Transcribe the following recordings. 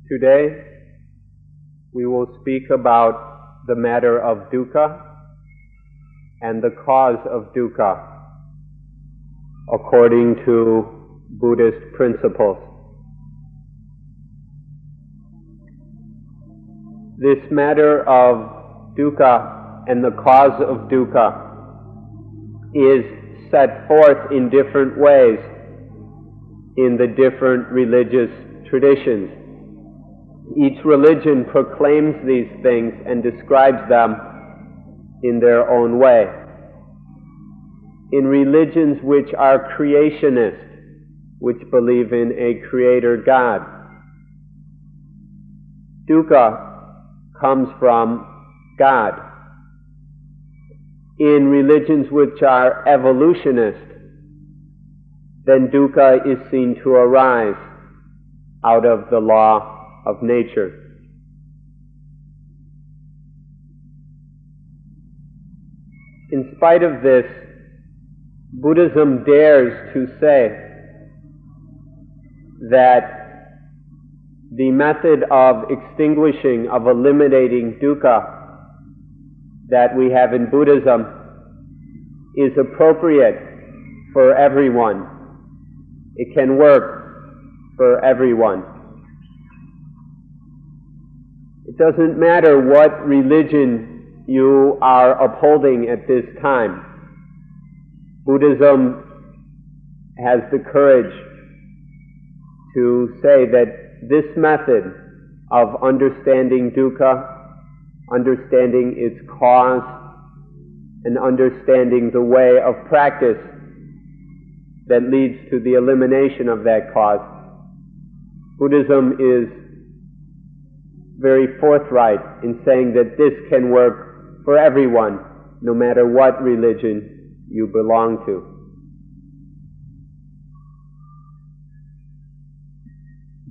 Today, we will speak about the matter of dukkha and the cause of dukkha according to Buddhist principles. This matter of dukkha and the cause of dukkha is set forth in different ways in the different religious traditions. Each religion proclaims these things and describes them in their own way. In religions which are creationist, which believe in a creator God, dukkha comes from God. In religions which are evolutionist, then dukkha is seen to arise out of the law of nature. In spite of this, Buddhism dares to say that the method of extinguishing, of eliminating dukkha that we have in Buddhism is appropriate for everyone. It can work for everyone. It doesn't matter what religion you are upholding at this time. Buddhism has the courage to say that this method of understanding dukkha, understanding its cause, and understanding the way of practice that leads to the elimination of that cause, Buddhism is very forthright in saying that this can work for everyone, no matter what religion you belong to.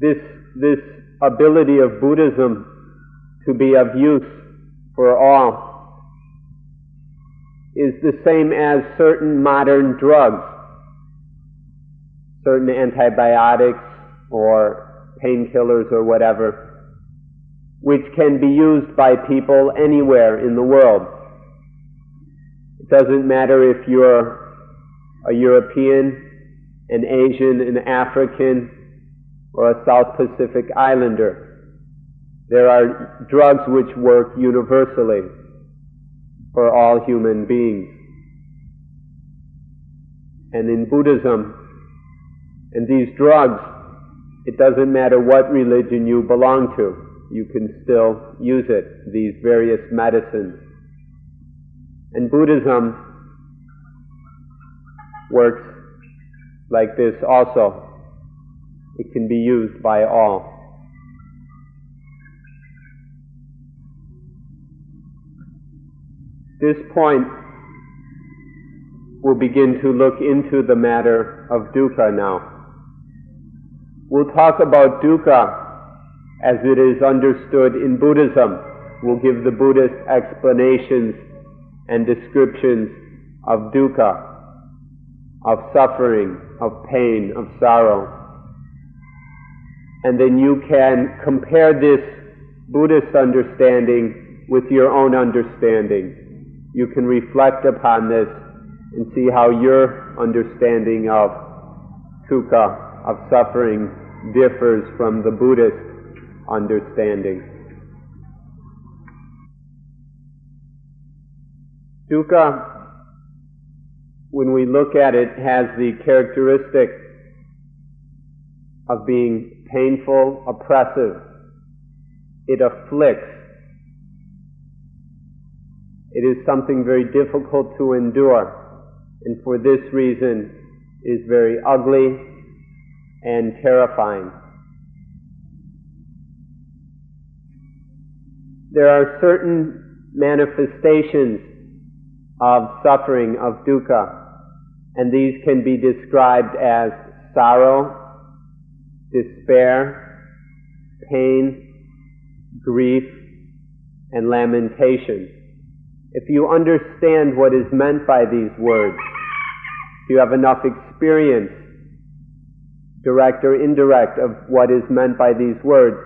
This ability of Buddhism to be of use for all is the same as certain modern drugs, certain antibiotics or painkillers or whatever, which can be used by people anywhere in the world. It doesn't matter if you're a European, an Asian, an African, or a South Pacific Islander. There are drugs which work universally for all human beings. And in Buddhism, and these drugs, it doesn't matter what religion you belong to, you can still use it, these various medicines. And Buddhism works like this also. It can be used by all. At this point, we'll begin to look into the matter of dukkha now. We'll talk about dukkha as it is understood in Buddhism. We'll give the Buddhist explanations and descriptions of dukkha, of suffering, of pain, of sorrow. And then you can compare this Buddhist understanding with your own understanding. You can reflect upon this and see how your understanding of dukkha, of suffering, differs from the Buddhist understanding. Dukkha, when we look at it, has the characteristic of being painful, oppressive. It afflicts. It is something very difficult to endure, and for this reason is very ugly and terrifying. There are certain manifestations of suffering, of dukkha, and these can be described as sorrow, despair, pain, grief, and lamentation. If you understand what is meant by these words, if you have enough experience, direct or indirect, of what is meant by these words,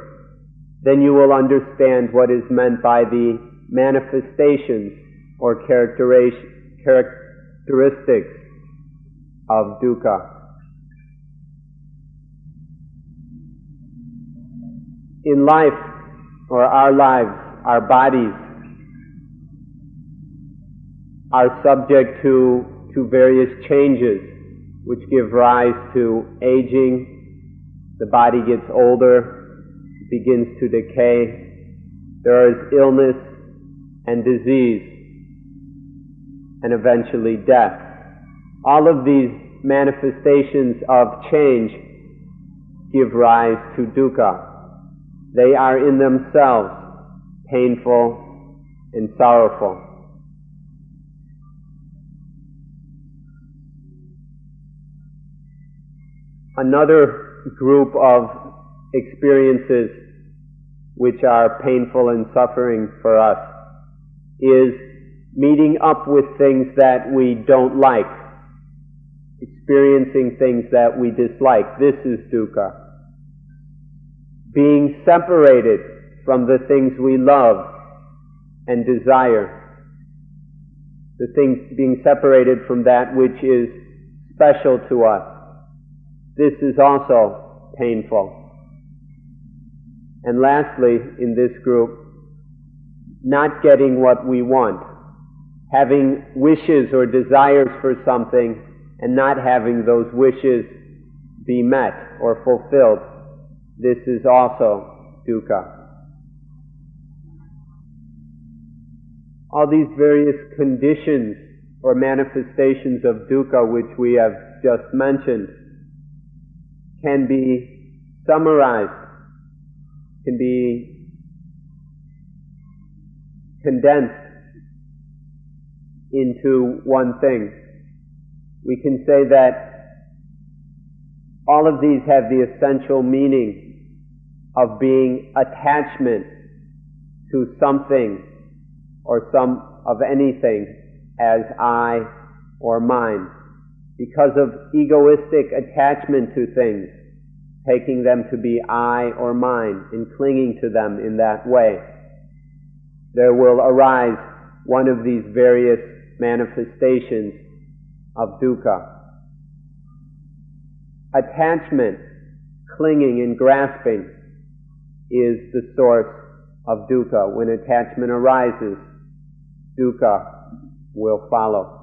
then you will understand what is meant by the manifestations or characteristics of dukkha. In life, or our lives, our bodies are subject to various changes which give rise to aging. The body gets older, begins to decay. There is illness and disease, and eventually death. All of these manifestations of change give rise to dukkha. They are in themselves painful and sorrowful. Another group of experiences which are painful and suffering for us is meeting up with things that we don't like, experiencing things that we dislike. This is dukkha. Being separated from the things we love and desire, being separated from that which is special to us. This is also painful. And lastly, in this group, not getting what we want, having wishes or desires for something and not having those wishes be met or fulfilled. This is also dukkha. All these various conditions or manifestations of dukkha which we have just mentioned can be summarized, can be condensed into one thing. We can say that all of these have the essential meaning of being attachment to something or of anything as I or mine. Because of egoistic attachment to things, taking them to be I or mine and clinging to them in that way, there will arise one of these various manifestations of dukkha. Attachment, clinging and grasping is the source of dukkha. When attachment arises, dukkha will follow.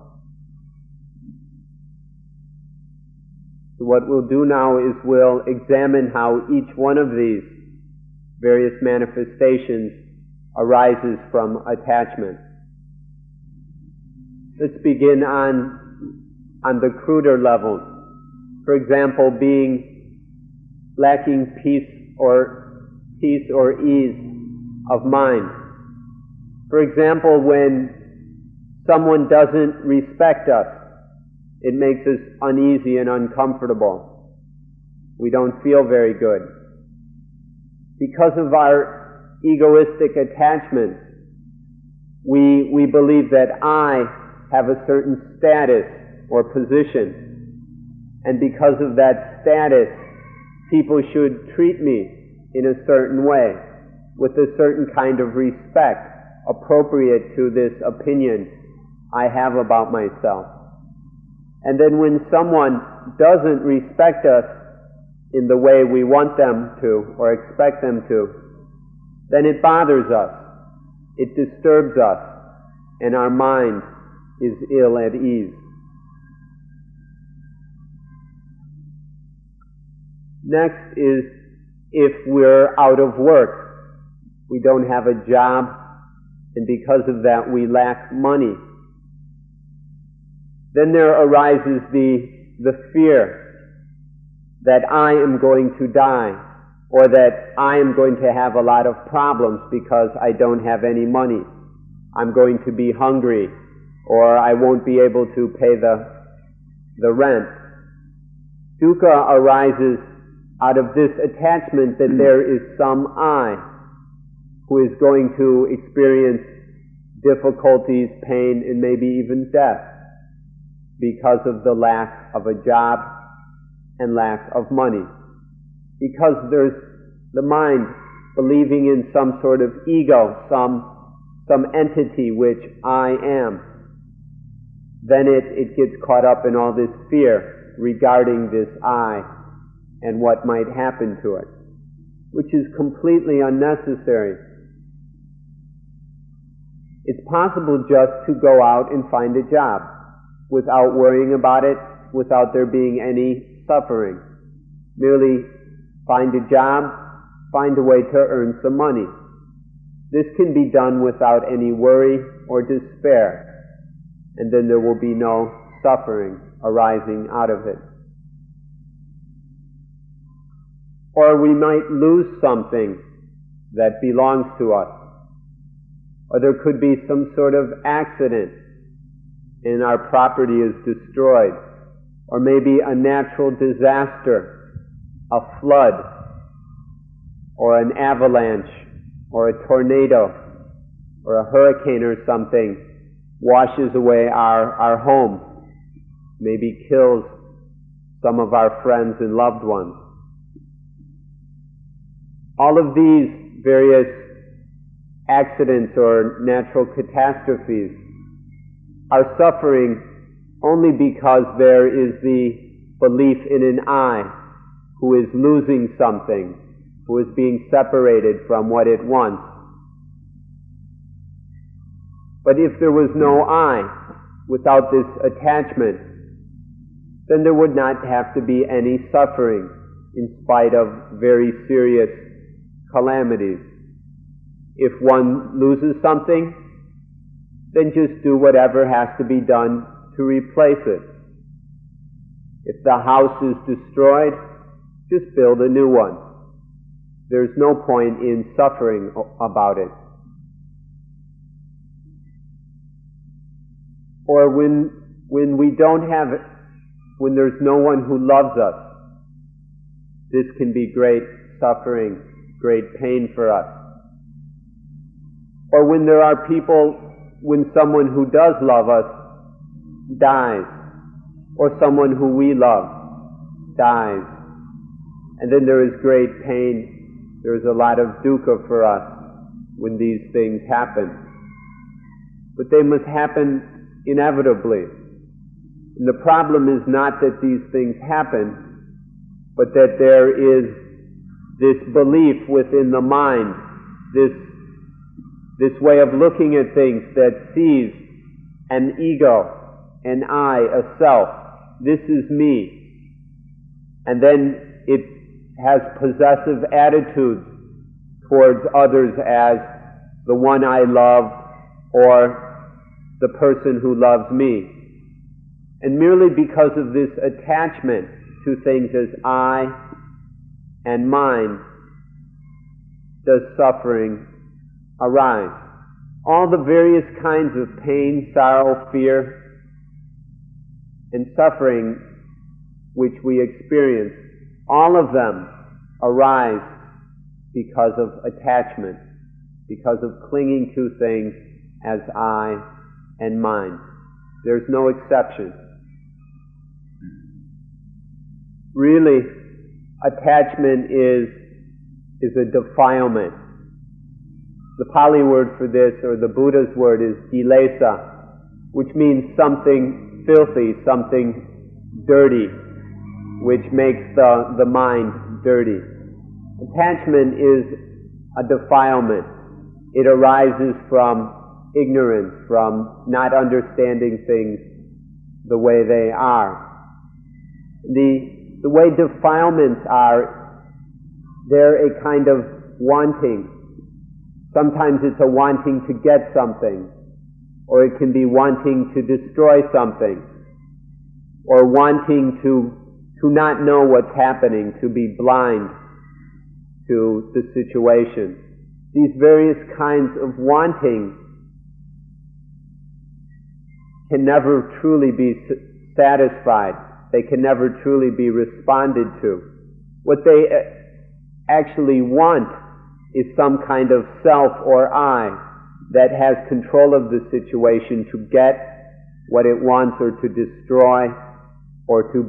So what we'll do now is we'll examine how each one of these various manifestations arises from attachment. Let's begin on the cruder levels. For example, lacking peace or ease of mind. For example, when someone doesn't respect us, it makes us uneasy and uncomfortable. We don't feel very good. Because of our egoistic attachment, we believe that I have a certain status or position, and because of that status, people should treat me in a certain way, with a certain kind of respect appropriate to this opinion I have about myself. And then when someone doesn't respect us in the way we want them to or expect them to, then it bothers us, it disturbs us, and our mind is ill at ease. Next is if we're out of work, we don't have a job, and because of that we lack money. Then there arises the fear that I am going to die, or that I am going to have a lot of problems because I don't have any money. I'm going to be hungry, or I won't be able to pay the rent. Dukkha arises out of this attachment that there is some I who is going to experience difficulties, pain, and maybe even death because of the lack of a job and lack of money. Because the mind believing in some sort of ego, some entity which I am, then it gets caught up in all this fear regarding this I and what might happen to it, which is completely unnecessary. It's possible just to go out and find a job without worrying about it, without there being any suffering. Merely find a job, find a way to earn some money. This can be done without any worry or despair, and then there will be no suffering arising out of it. Or we might lose something that belongs to us. Or there could be some sort of accident and our property is destroyed. Or maybe a natural disaster, a flood, or an avalanche, or a tornado, or a hurricane or something washes away our home, maybe kills some of our friends and loved ones. All of these various accidents or natural catastrophes are suffering only because there is the belief in an I who is losing something, who is being separated from what it wants. But if there was no I, without this attachment, then there would not have to be any suffering in spite of very serious calamities. If one loses something, then just do whatever has to be done to replace it. If the house is destroyed, just build a new one. There's no point in suffering about it. Or when we don't have it, when there's no one who loves us, this can be great suffering, great pain for us. Or when there are people, when someone who does love us dies, or someone who we love dies, and then there is great pain, there is a lot of dukkha for us when these things happen. But they must happen inevitably. And the problem is not that these things happen, but that there is this belief within the mind, this way of looking at things that sees an ego, an I, a self. This is me. And then it has possessive attitudes towards others as the one I love or the person who loves me. And merely because of this attachment to things as I and mine, does suffering arise. All the various kinds of pain, sorrow, fear, and suffering which we experience, all of them arise because of attachment, because of clinging to things as I and mine. There's no exception. Really, attachment is a defilement. The Pali word for this, or the Buddha's word, is kilesa, which means something filthy, something dirty, which makes the mind dirty. Attachment is a defilement. It arises from ignorance, from not understanding things the way they are. The way defilements are, they're a kind of wanting. Sometimes it's a wanting to get something, or it can be wanting to destroy something, or wanting to not know what's happening, to be blind to the situation. These various kinds of wanting can never truly be satisfied. They can never truly be responded to. What they actually want is some kind of self or I that has control of the situation to get what it wants, or to destroy, or to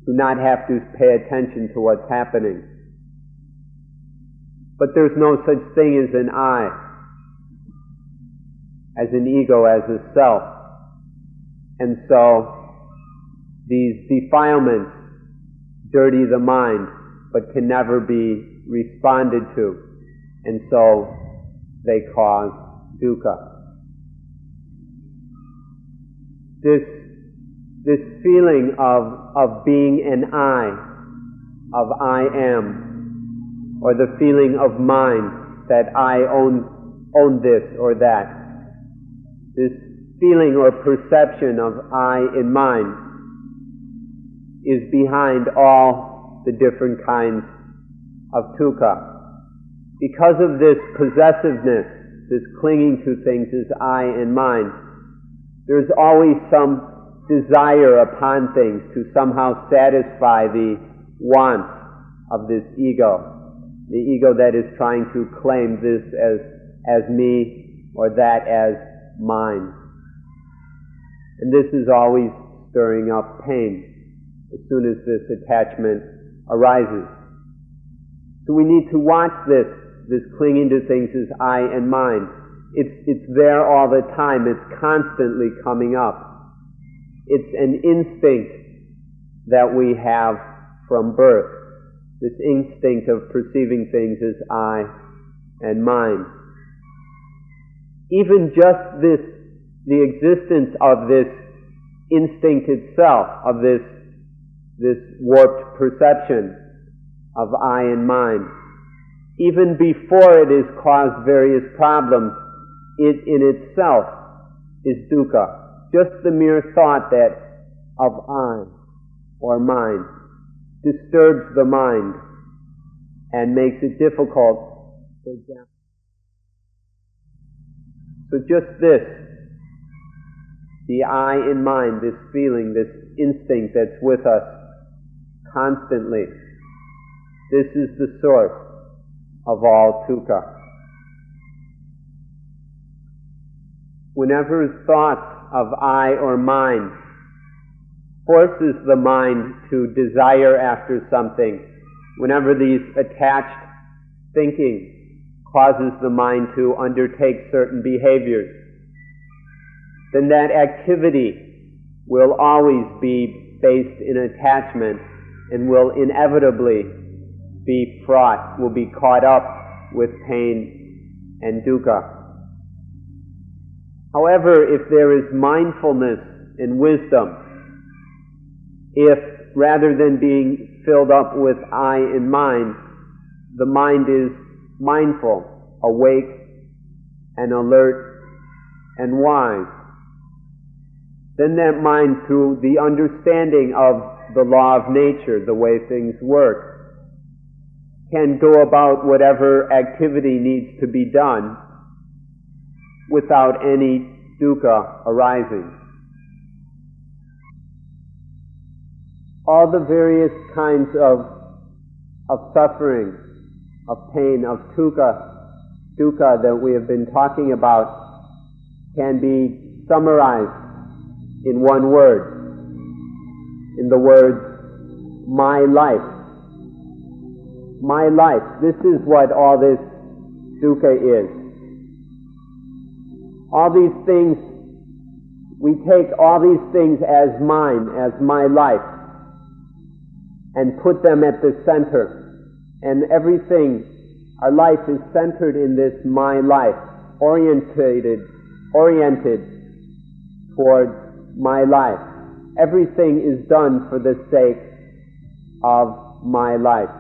not have to pay attention to what's happening. But there's no such thing as an I, as an ego, as a self. And so these defilements dirty the mind, but can never be responded to, and so they cause dukkha. This feeling of being an I, of I am, or the feeling of mind that I own this or that, this feeling or perception of I in mind is behind all the different kinds of dukkha. Because of this possessiveness, this clinging to things as I and mine, there's always some desire upon things to somehow satisfy the wants of this ego, the ego that is trying to claim this as me or that as mine. And this is always stirring up pain as soon as this attachment arises. So we need to watch this clinging to things as I and mine. It's there all the time. It's constantly coming up. It's an instinct that we have from birth, this instinct of perceiving things as I and mine. Even just the existence of this instinct itself, of this warped perception of I and mine, even before it has caused various problems, it in itself is dukkha. Just the mere thought that of I or mine disturbs the mind and makes it difficult, for example. So just this, the I in mind, this feeling, this instinct that's with us constantly, this is the source of all dukkha. Whenever thoughts of I or mine forces the mind to desire after something, whenever these attached thinking causes the mind to undertake certain behaviors, then that activity will always be based in attachment and will inevitably be fraught, will be caught up with pain and dukkha. However, if there is mindfulness and wisdom, if rather than being filled up with I and mine, the mind is mindful, awake, and alert, and wise, then that mind, through the understanding of the law of nature, the way things work, can go about whatever activity needs to be done without any dukkha arising. All the various kinds of suffering, of pain, of dukkha that we have been talking about can be summarized in one word, in the words, my life. My life. This is what all this dukkha is. All these things, we take all these things as mine, as my life, and put them at the center. And everything, our life is centered in this my life, oriented towards my life. Everything is done for the sake of my life.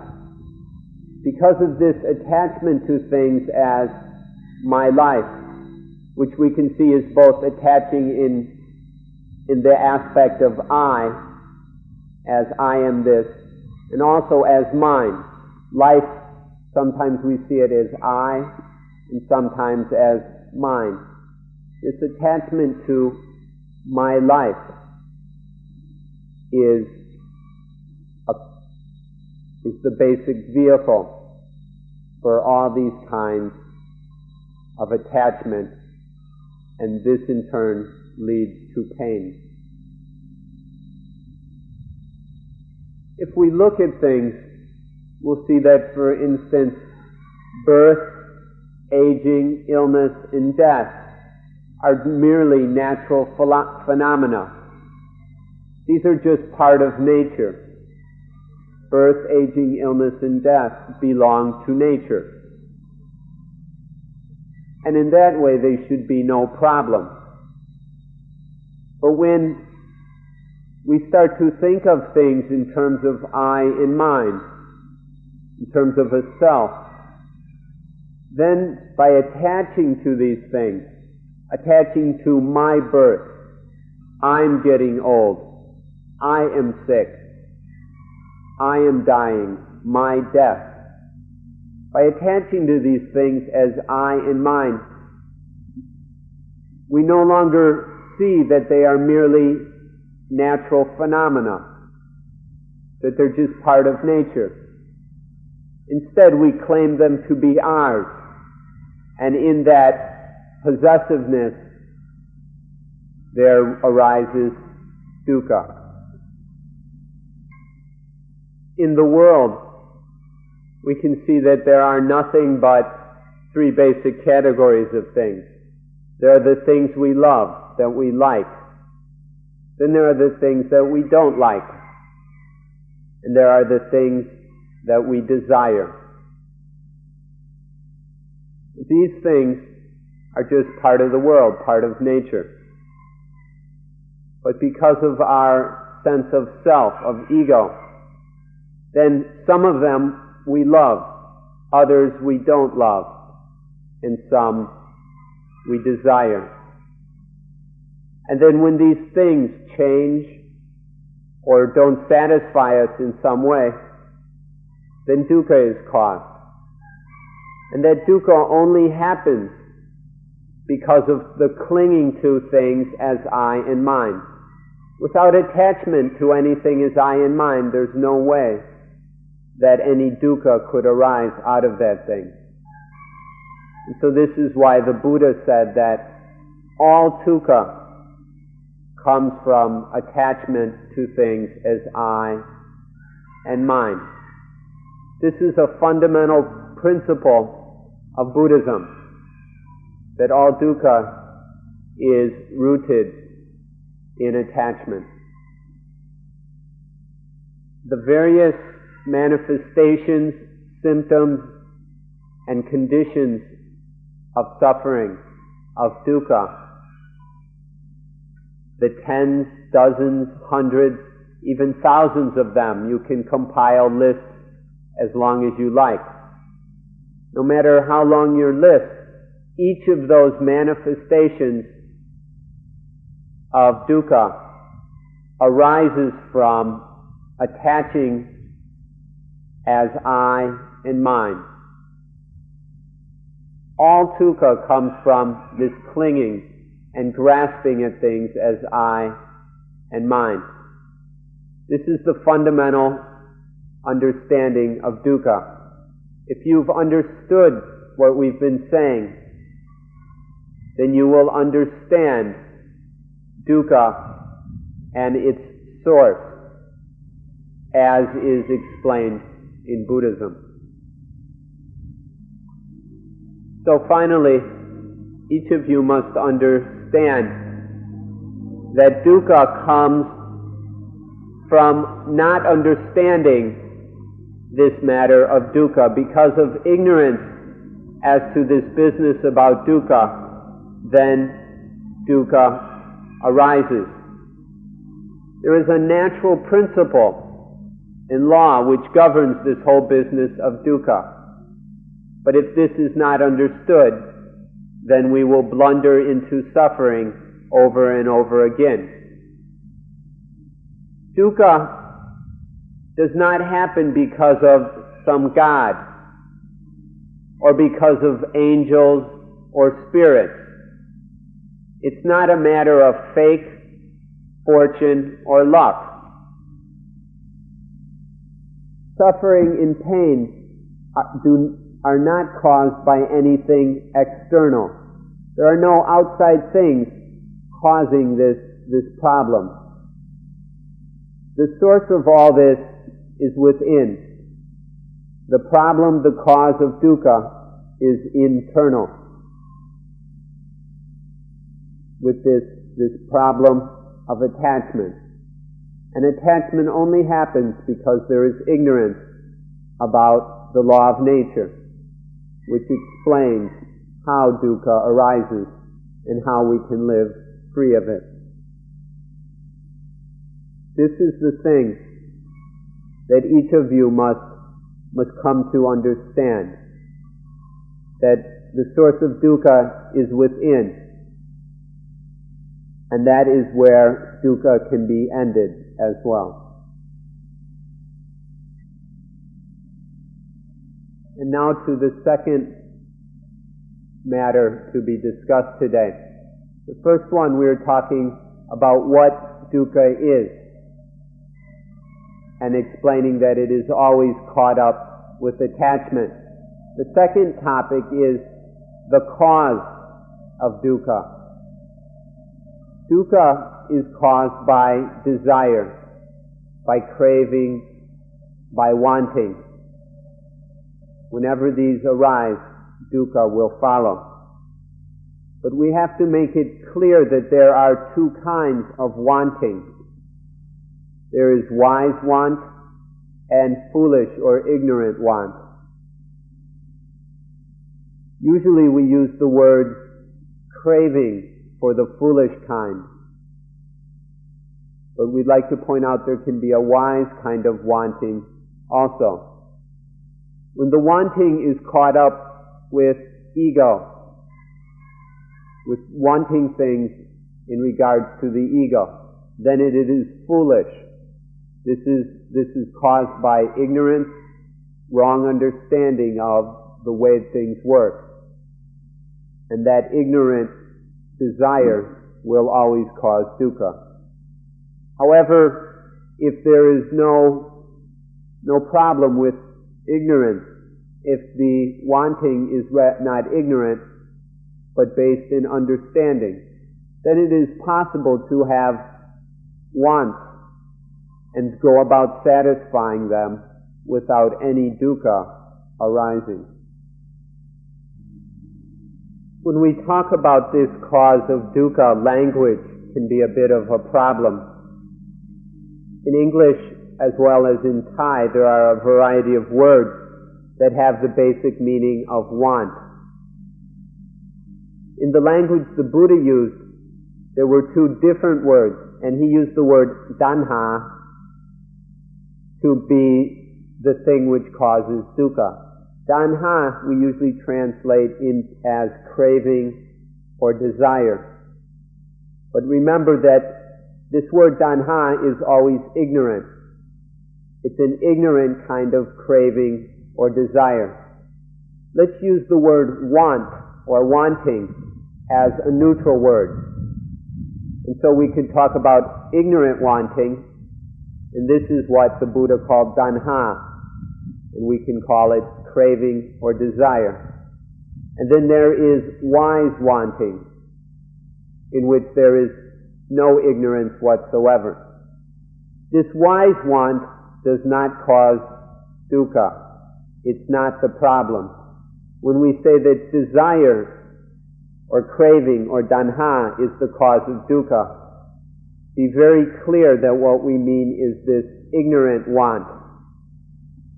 Because of this attachment to things as my life, which we can see as both attaching in the aspect of I, as I am this, and also as mine. Life, sometimes we see it as I, and sometimes as mine. This attachment to my life is the basic vehicle for all these kinds of attachment, and this in turn leads to pain. If we look at things, we'll see that, for instance, birth, aging, illness, and death are merely natural phenomena. These are just part of nature. Birth, aging, illness, and death belong to nature. And in that way, they should be no problem. But when we start to think of things in terms of I and mine, in terms of a self, then by attaching to these things, attaching to my birth, I'm getting old, I am sick, I am dying, my death. By attaching to these things as I and mine, we no longer see that they are merely natural phenomena, that they're just part of nature. Instead, we claim them to be ours, and in that possessiveness, there arises dukkha. In the world, we can see that there are nothing but three basic categories of things. There are the things we love, that we like. Then there are the things that we don't like. And there are the things that we desire. These things are just part of the world, part of nature. But because of our sense of self, of ego, then some of them we love, others we don't love, and some we desire. And then when these things change or don't satisfy us in some way, then dukkha is caused. And that dukkha only happens because of the clinging to things as I and mine. Without attachment to anything as I and mine, there's no way that any dukkha could arise out of that thing. And so this is why the Buddha said that all dukkha comes from attachment to things as I and mine. This is a fundamental principle of Buddhism, that all dukkha is rooted in attachment. The various manifestations, symptoms, and conditions of suffering, of dukkha, the tens, dozens, hundreds, even thousands of them, you can compile lists as long as you like. No matter how long your list, each of those manifestations of dukkha arises from attaching as I and mine. All dukkha comes from this clinging and grasping at things as I and mine. This is the fundamental understanding of dukkha. If you've understood what we've been saying, then you will understand dukkha and its source as is explained in Buddhism. So finally, each of you must understand that dukkha comes from not understanding this matter of dukkha. Because of ignorance as to this business about dukkha, then dukkha arises. There is a natural principle in law which governs this whole business of dukkha. But if this is not understood, then we will blunder into suffering over and over again. Dukkha does not happen because of some god, or because of angels or spirits. It's not a matter of fake fortune or luck. Suffering and pain are not caused by anything external. There are no outside things causing this problem. The source of all this is within. The problem, the cause of dukkha, is internal. With this problem of attachment. And attachment only happens because there is ignorance about the law of nature, which explains how dukkha arises and how we can live free of it. This is the thing that each of you must come to understand, that the source of dukkha is within, and that is where dukkha can be ended as well. And now to the second matter to be discussed today. The first one, we're talking about what dukkha is, and explaining that it is always caught up with attachment. The second topic is the cause of dukkha. Dukkha is caused by desire, by craving, by wanting. Whenever these arise, dukkha will follow. But we have to make it clear that there are two kinds of wanting. There is wise want and foolish or ignorant want. Usually we use the word craving for the foolish kind. But we'd like to point out there can be a wise kind of wanting also. When the wanting is caught up with ego, with wanting things in regards to the ego, then it is foolish. This is caused by ignorance, wrong understanding of the way things work. And that ignorant desire will always cause dukkha. However, if there is no problem with ignorance, if the wanting is not ignorant, but based in understanding, then it is possible to have wants and go about satisfying them without any dukkha arising. When we talk about this cause of dukkha, language can be a bit of a problem. In English as well as in Thai, there are a variety of words that have the basic meaning of want. In the language the Buddha used, there were two different words, and he used the word tanha to be the thing which causes dukkha. Tanha we usually translate as craving or desire. But remember that this word tanha is always ignorant. It's an ignorant kind of craving or desire. Let's use the word want or wanting as a neutral word. And so we could talk about ignorant wanting, and this is what the Buddha called tanha, and we can call it craving or desire. And then there is wise wanting, in which there is no ignorance whatsoever. This wise want does not cause dukkha. It's not the problem. When we say that desire or craving or tanha is the cause of dukkha, be very clear that what we mean is this ignorant want.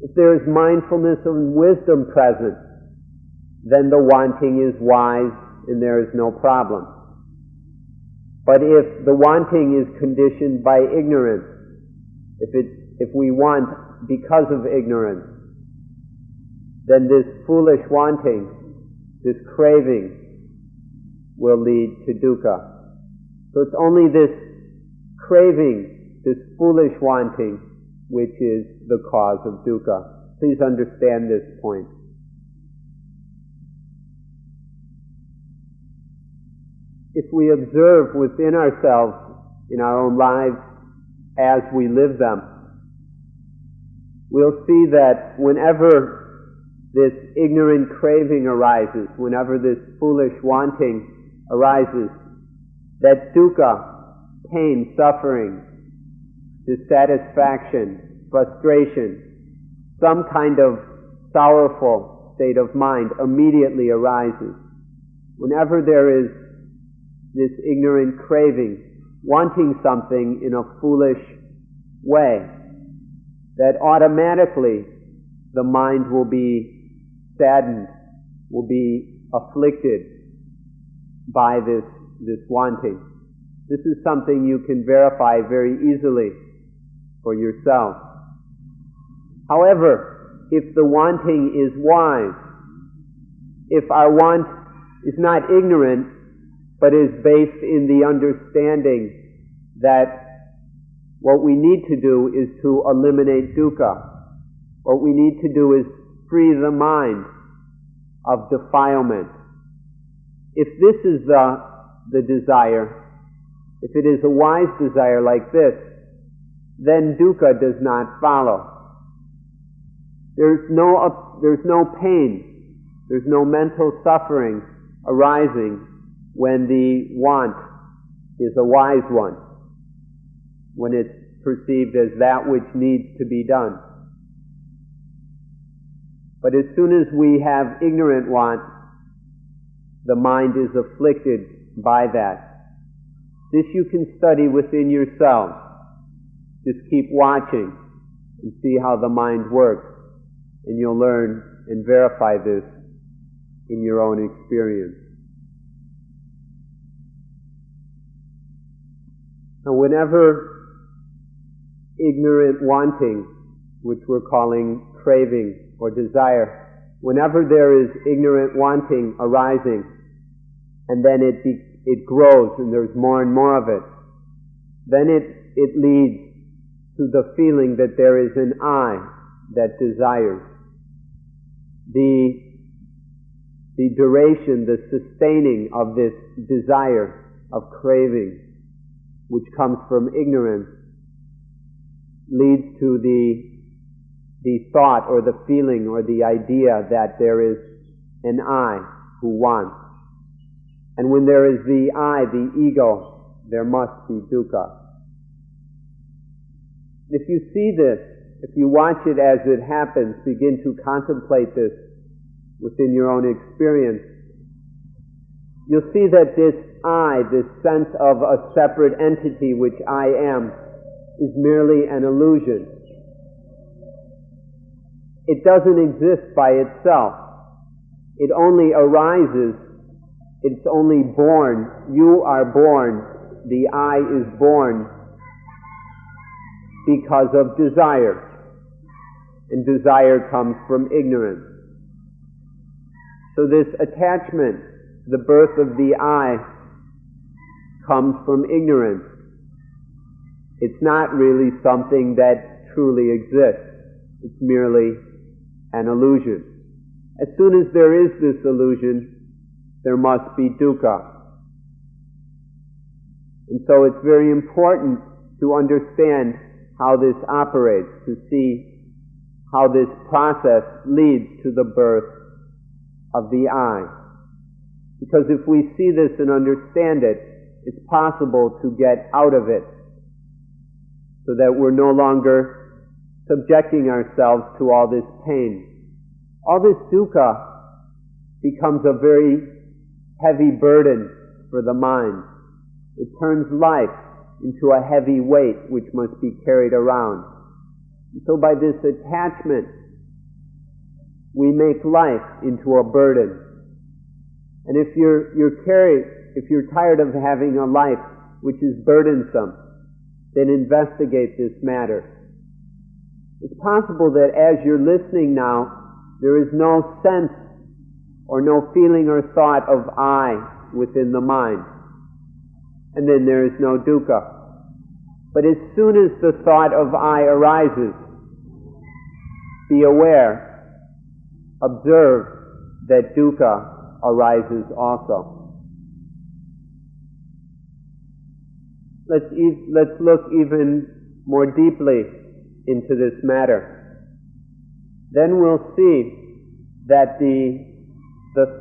If there is mindfulness and wisdom present, then the wanting is wise and there is no problem. But if the wanting is conditioned by ignorance, if we want because of ignorance, then this foolish wanting, this craving, will lead to dukkha. So it's only this craving, this foolish wanting, which is the cause of dukkha. Please understand this point. If we observe within ourselves, in our own lives, as we live them, we'll see that whenever this ignorant craving arises, whenever this foolish wanting arises, that dukkha, pain, suffering, dissatisfaction, frustration, some kind of sorrowful state of mind immediately arises. Whenever there is this ignorant craving, wanting something in a foolish way, that automatically the mind will be saddened, will be afflicted by this wanting. This is something you can verify very easily for yourself. However, if the wanting is wise, if our want is not ignorant, but is based in the understanding that what we need to do is to eliminate dukkha. What we need to do is free the mind of defilement. If this is the desire, if it is a wise desire like this, then dukkha does not follow. There's no pain, there's no mental suffering arising when the want is a wise one, when it's perceived as that which needs to be done. But as soon as we have ignorant want, the mind is afflicted by that. This you can study within yourself. Just keep watching and see how the mind works, and you'll learn and verify this in your own experience. Now, whenever ignorant wanting, which we're calling craving or desire, whenever there is ignorant wanting arising, and then it grows and there's more and more of it, then it leads to the feeling that there is an I that desires. The duration, the sustaining of this desire of craving, which comes from ignorance, leads to the thought or the feeling or the idea that there is an I who wants. And when there is the I, the ego, there must be dukkha. If you see this, if you watch it as it happens, begin to contemplate this within your own experience, you'll see that this I, this sense of a separate entity which I am, is merely an illusion. It doesn't exist by itself. It only arises, it's only born. You are born, the I is born because of desire. And desire comes from ignorance. So this attachment, the birth of the I, comes from ignorance. It's not really something that truly exists. It's merely an illusion. As soon as there is this illusion, there must be dukkha. And so it's very important to understand how this operates, to see how this process leads to the birth of the I. Because if we see this and understand it, it's possible to get out of it so that we're no longer subjecting ourselves to all this pain. All this dukkha becomes a very heavy burden for the mind. It turns life into a heavy weight which must be carried around. And so by this attachment, we make life into a burden. And if you're tired of having a life which is burdensome, then investigate this matter. It's possible that as you're listening now, there is no sense or no feeling or thought of I within the mind. And then there is no dukkha. But as soon as the thought of I arises, be aware, observe that dukkha arises also. Let's look even more deeply into this matter. Then we'll see that the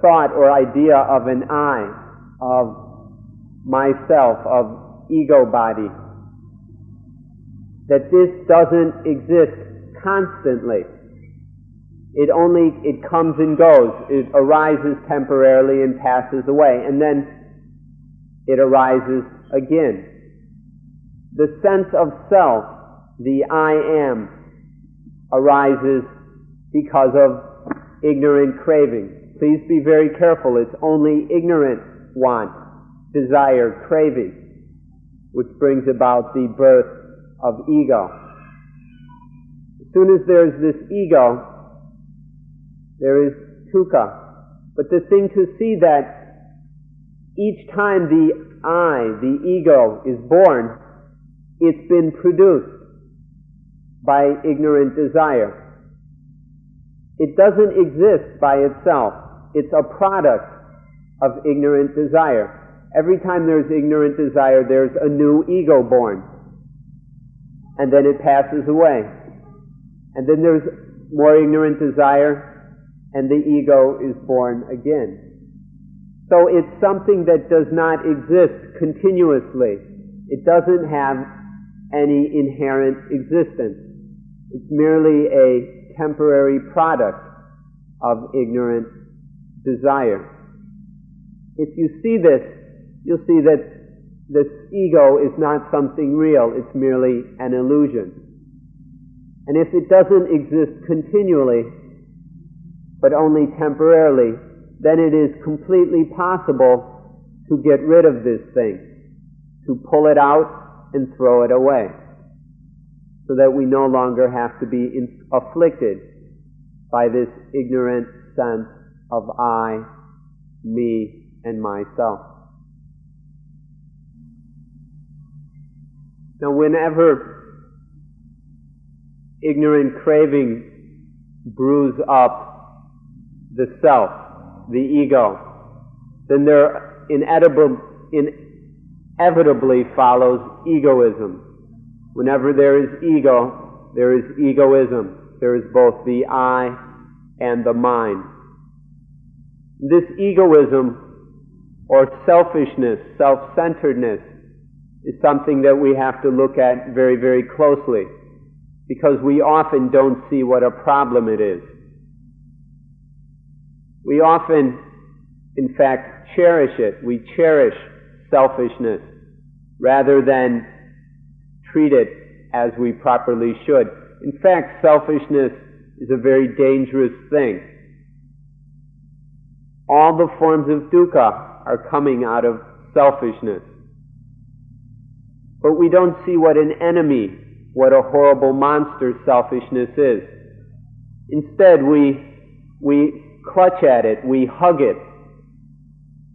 thought or idea of an I, of myself, of ego body, that this doesn't exist constantly. It comes and goes. It arises temporarily and passes away, and then it arises again. The sense of self, the I am, arises because of ignorant craving. Please be very careful. It's only ignorant want, desire, craving, which brings about the birth of ego. As soon as there's this ego, there is dukkha. But the thing to see that each time the I, the ego, is born, it's been produced by ignorant desire. It doesn't exist by itself. It's a product of ignorant desire. Every time there's ignorant desire, there's a new ego born. And then it passes away. And then there's more ignorant desire, and the ego is born again. So it's something that does not exist continuously. It doesn't have any inherent existence. It's merely a temporary product of ignorant desire. If you see this, you'll see that this ego is not something real. It's merely an illusion. And if it doesn't exist continually, but only temporarily, then it is completely possible to get rid of this thing, to pull it out and throw it away, so that we no longer have to be afflicted by this ignorant sense of I, me, and myself. Now, whenever ignorant craving brews up the self, the ego, then there inevitably follows egoism. Whenever there is ego, there is egoism. There is both the I and the mind. This egoism, or selfishness, self-centeredness, is something that we have to look at very, very closely, because we often don't see what a problem it is. We often, in fact, cherish it. We cherish selfishness rather than treat it as we properly should. In fact, selfishness is a very dangerous thing. All the forms of dukkha are coming out of selfishness. But we don't see what an enemy, what a horrible monster selfishness is. Instead, we clutch at it, we hug it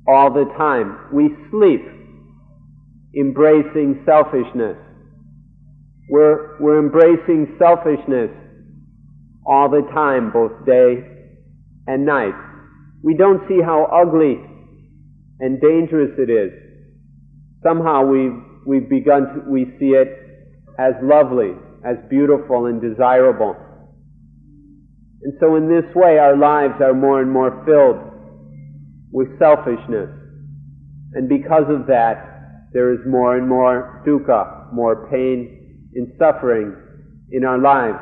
all the time. We sleep embracing selfishness. We're embracing selfishness all the time, both day and night. We don't see how ugly and dangerous it is. Somehow we see it as lovely, as beautiful and desirable. And so in this way our lives are more and more filled with selfishness. And because of that, there is more and more dukkha, more pain and suffering in our lives.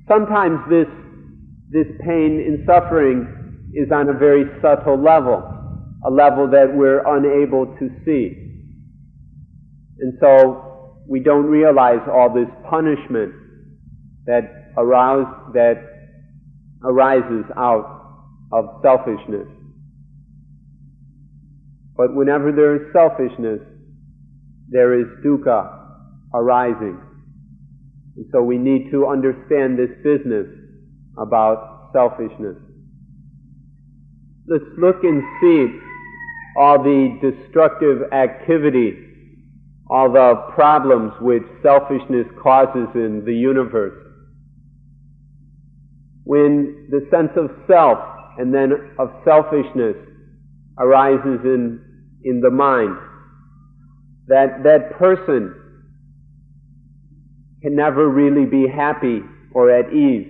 Sometimes this pain and suffering is on a very subtle level, a level that we're unable to see. And so we don't realize all this punishment that arises out of selfishness. But whenever there is selfishness, there is dukkha arising. And so we need to understand this business about selfishness. Let's look and see all the destructive activity, all the problems which selfishness causes in the universe. When the sense of self and then of selfishness arises in the mind, that person can never really be happy or at ease.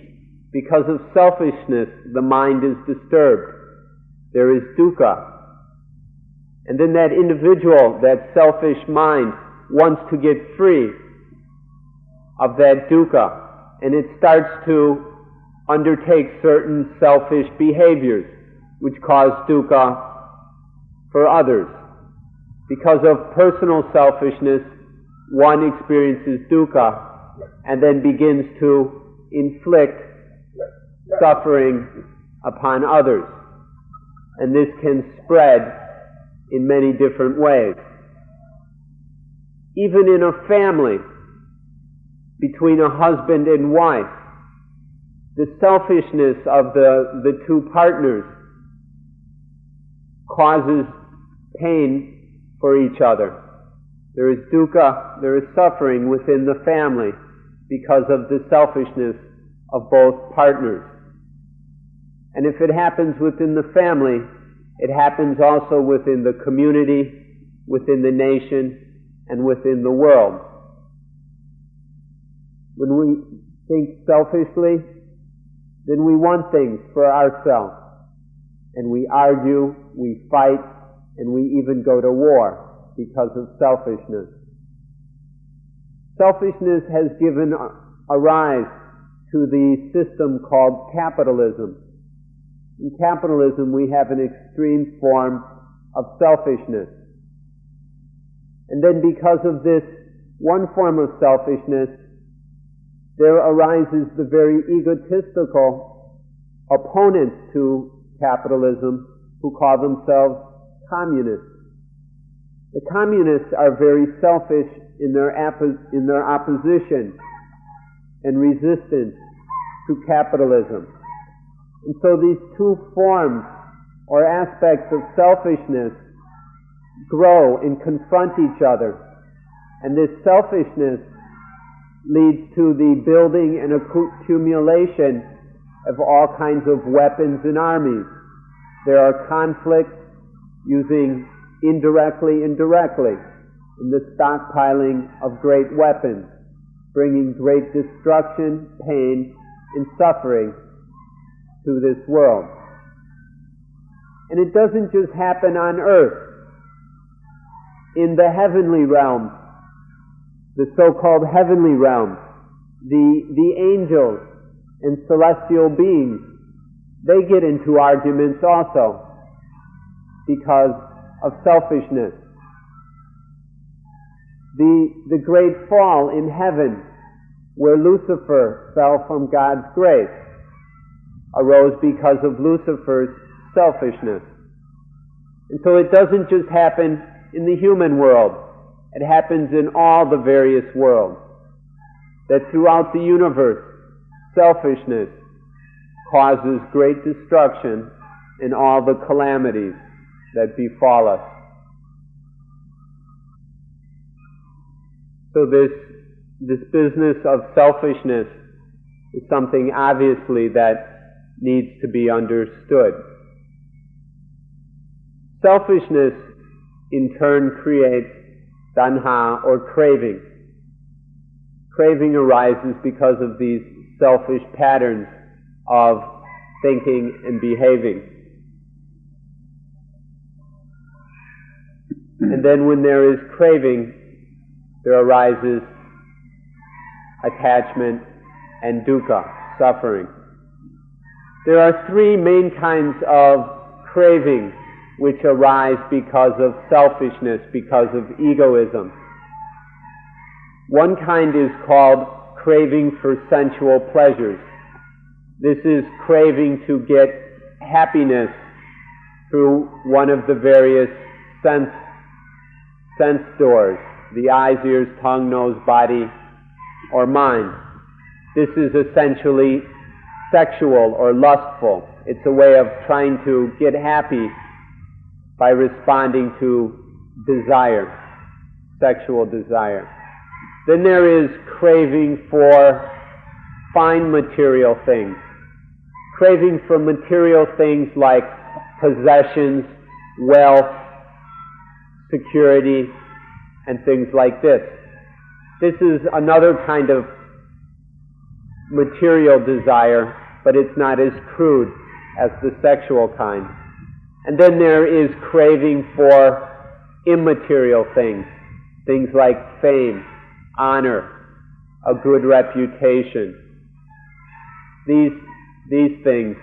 Because of selfishness, the mind is disturbed. There is dukkha. And then that individual, that selfish mind, wants to get free of that dukkha. And it starts to undertake certain selfish behaviors which cause dukkha for others. Because of personal selfishness, one experiences dukkha and then begins to inflict suffering upon others. And this can spread in many different ways. Even in a family, between a husband and wife, the selfishness of the two partners causes pain for each other. There is dukkha, there is suffering within the family because of the selfishness of both partners. And if it happens within the family, it happens also within the community, within the nation, and within the world. When we think selfishly, then we want things for ourselves. And we argue, we fight, and we even go to war because of selfishness. Selfishness has given a rise to the system called capitalism. In capitalism, we have an extreme form of selfishness. And then because of this one form of selfishness, there arises the very egotistical opponents to capitalism who call themselves communists. The communists are very selfish in their opposition and resistance to capitalism. And so these two forms or aspects of selfishness grow and confront each other. And this selfishness leads to the building and accumulation of all kinds of weapons and armies. There are conflicts using indirectly and directly in the stockpiling of great weapons, bringing great destruction, pain, and suffering to this world. And it doesn't just happen on earth. In the heavenly realms, the so-called heavenly realms, the angels and celestial beings, they get into arguments also because of selfishness. The great fall in heaven, where Lucifer fell from God's grace, arose because of Lucifer's selfishness. And so it doesn't just happen in the human world. It happens in all the various worlds. That throughout the universe, selfishness causes great destruction in all the calamities that befall us. So this business of selfishness is something obviously that needs to be understood. Selfishness in turn creates tanha or craving. Craving arises because of these selfish patterns of thinking and behaving. And then when there is craving, there arises attachment and dukkha, suffering. There are three main kinds of craving which arise because of selfishness, because of egoism. One kind is called craving for sensual pleasures. This is craving to get happiness through one of the various sense doors, the eyes, ears, tongue, nose, body, or mind. This is essentially sexual or lustful. It's a way of trying to get happy by responding to desire, sexual desire. Then there is craving for fine material things. Craving for material things like possessions, wealth, security, and things like this. This is another kind of material desire, but it's not as crude as the sexual kind. And then there is craving for immaterial things, things like fame, honor, a good reputation. These these things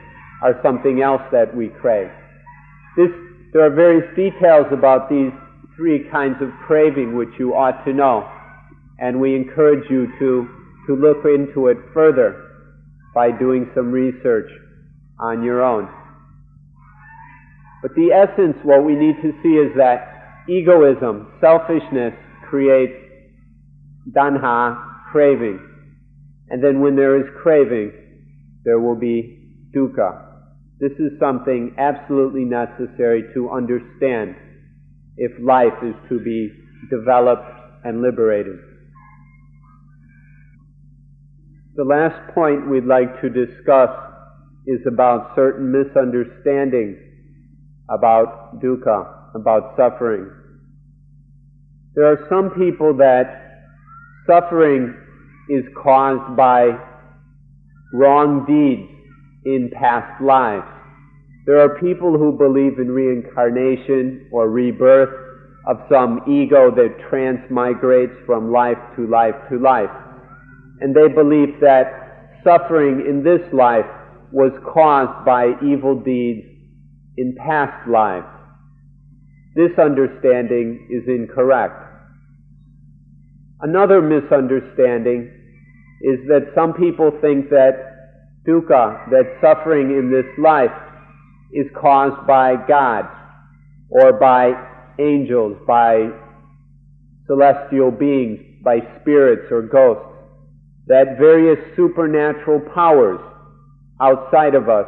are something else that we crave. There are various details about these three kinds of craving which you ought to know, and we encourage you to look into it further by doing some research on your own. But the essence, what we need to see is that egoism, selfishness, creates tanha, craving. And then when there is craving, there will be dukkha. This is something absolutely necessary to understand if life is to be developed and liberated. The last point we'd like to discuss is about certain misunderstandings about dukkha, about suffering. There are some people that suffering is caused by wrong deeds in past lives. There are people who believe in reincarnation or rebirth of some ego that transmigrates from life to life to life. And they believe that suffering in this life was caused by evil deeds in past lives. This understanding is incorrect. Another misunderstanding is that some people think that dukkha, that suffering in this life, is caused by God or by angels, by celestial beings, by spirits or ghosts, that various supernatural powers outside of us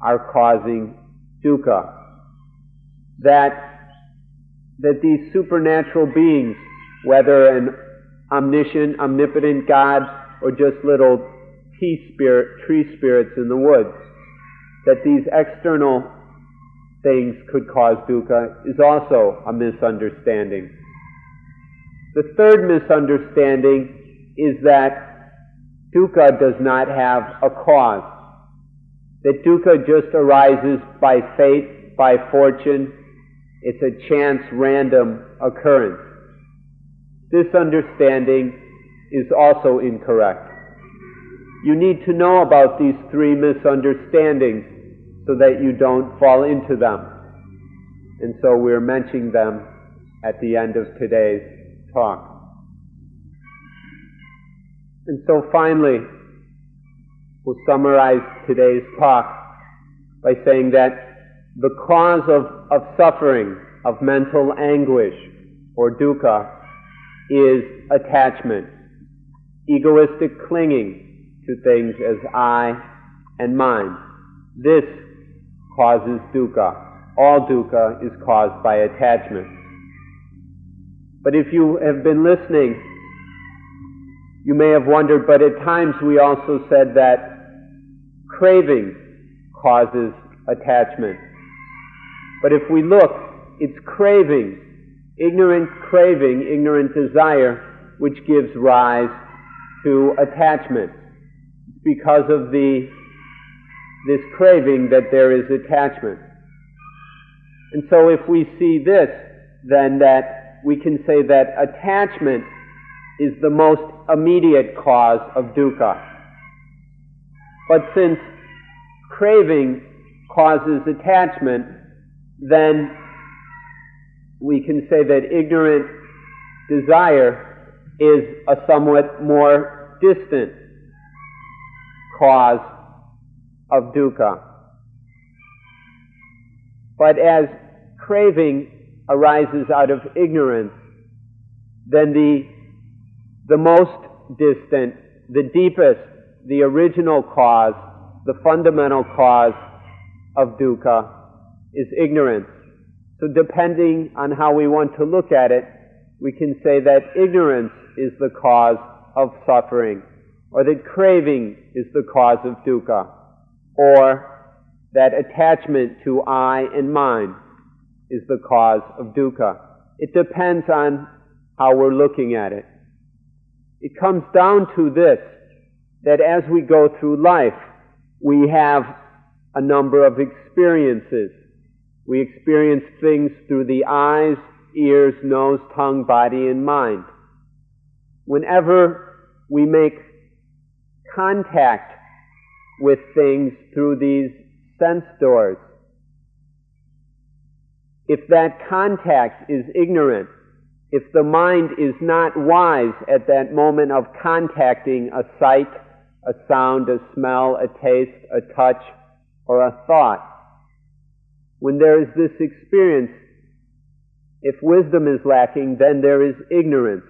are causing dukkha. That these supernatural beings, whether an omniscient, omnipotent God or just little tree spirits in the woods, that these external things could cause dukkha is also a misunderstanding. The third misunderstanding is that dukkha does not have a cause, that dukkha just arises by fate, by fortune. It's a chance, random occurrence. This understanding is also incorrect. You need to know about these three misunderstandings so that you don't fall into them. And so we're mentioning them at the end of today's talk. And so finally, we'll summarize today's talk by saying that the cause of suffering, of mental anguish or dukkha, is attachment, egoistic clinging to things as I and mine. This causes dukkha. All dukkha is caused by attachment. But if you have been listening, you may have wondered, but at times we also said that craving causes attachment. But if we look, it's craving, ignorant desire, which gives rise to attachment. Because of this craving that there is attachment. And so if we see this, then that we can say that attachment is the most immediate cause of dukkha. But since craving causes attachment, then we can say that ignorant desire is a somewhat more distant cause of dukkha. But as craving arises out of ignorance, then the most distant, the deepest, the original cause, the fundamental cause of dukkha is ignorance. So depending on how we want to look at it, we can say that ignorance is the cause of suffering, or that craving is the cause of dukkha, or that attachment to I and mine is the cause of dukkha. It depends on how we're looking at it. It comes down to this, that as we go through life, we have a number of experiences. We experience things through the eyes, ears, nose, tongue, body, and mind. Whenever we make contact with things through these sense doors. If that contact is ignorant, if the mind is not wise at that moment of contacting a sight, a sound, a smell, a taste, a touch, or a thought, when there is this experience, if wisdom is lacking, then there is ignorance,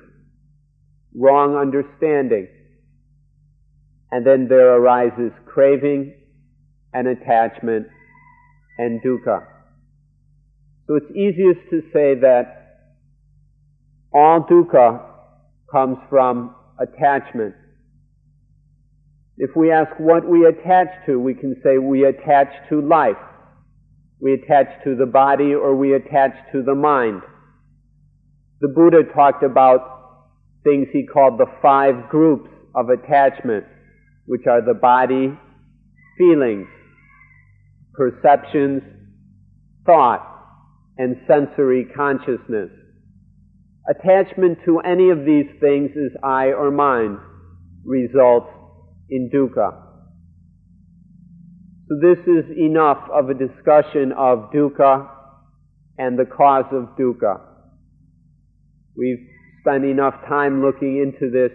wrong understanding, and then there arises craving and attachment and dukkha. So it's easiest to say that all dukkha comes from attachment. If we ask what we attach to, we can say we attach to life, we attach to the body, or we attach to the mind. The Buddha talked about things he called the 5 groups of attachment, which are the body, feelings, perceptions, thought, and sensory consciousness. Attachment to any of these things is I or mine, results in dukkha. So this is enough of a discussion of dukkha and the cause of dukkha. We've spent enough time looking into this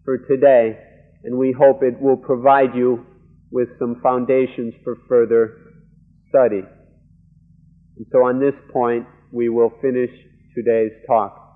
for today, and we hope it will provide you with some foundations for further study. And so on this point, we will finish today's talk.